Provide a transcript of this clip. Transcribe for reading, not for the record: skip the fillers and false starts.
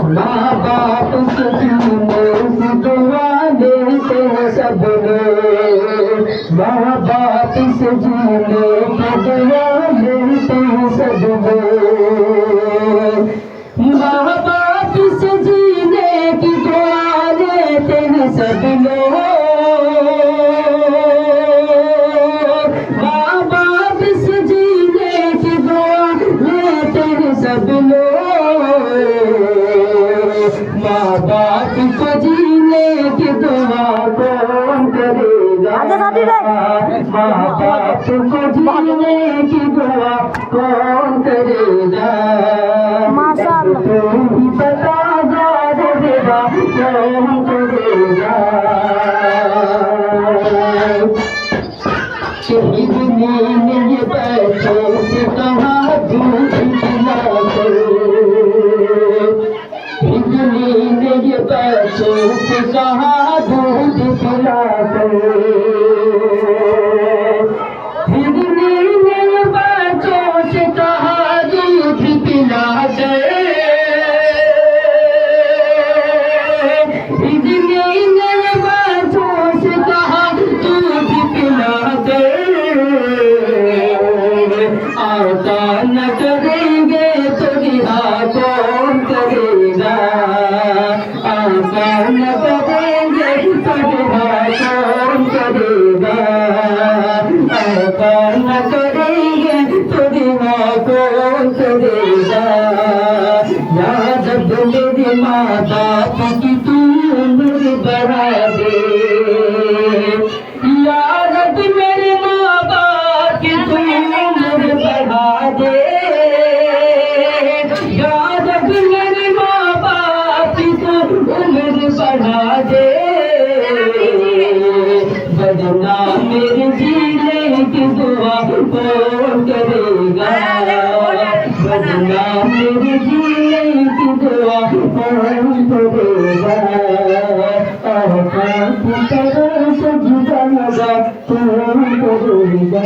माँ बाप से जीने की दुआ देते हैं सब लोग, माँ बाप से जीने की दुआ देते हैं सब लोग, माँ बाप से जीने की दुआ देते हैं सब लोग, माँ बाप से जीने की दुआ देते हैं सब लोग, माँ बाप को जीने की दुआ कौन करेगा, माँ बाप को जीने की दुआ कौन करेगा, तू ही बता देगा कौन करेगा। शहीदी ने ये बच्चों से कहा दूध पिलाकर, बिजली ने ये बच्चों से कहा दूध पिलाकर, बिजली ने ये बच्चों से कहा दूध पिलाकर, बिजली ने ये बच्चों से कहा दूध पिलाकर, आता न करेंगे तो रिहा कौन करेगा, आता न करेंगे तो रिहा कौन करेगा, आता न करेंगे तो रिहा कौन करेगा। याद मेरे माँ बाप की तू उम्र बढ़ा दे, याद मेरे माँ बाप की तू उम्र बढ़ा दे, याद मेरे माँ बाप की तू उम्र बढ़ा दे, बदनाम मेरे जीने की दुआ कौन करेगा, बदनाम मेरे जीने की दुआ कौन करेगा, और कौन की तरह से जुदा लगा कौन करेगा।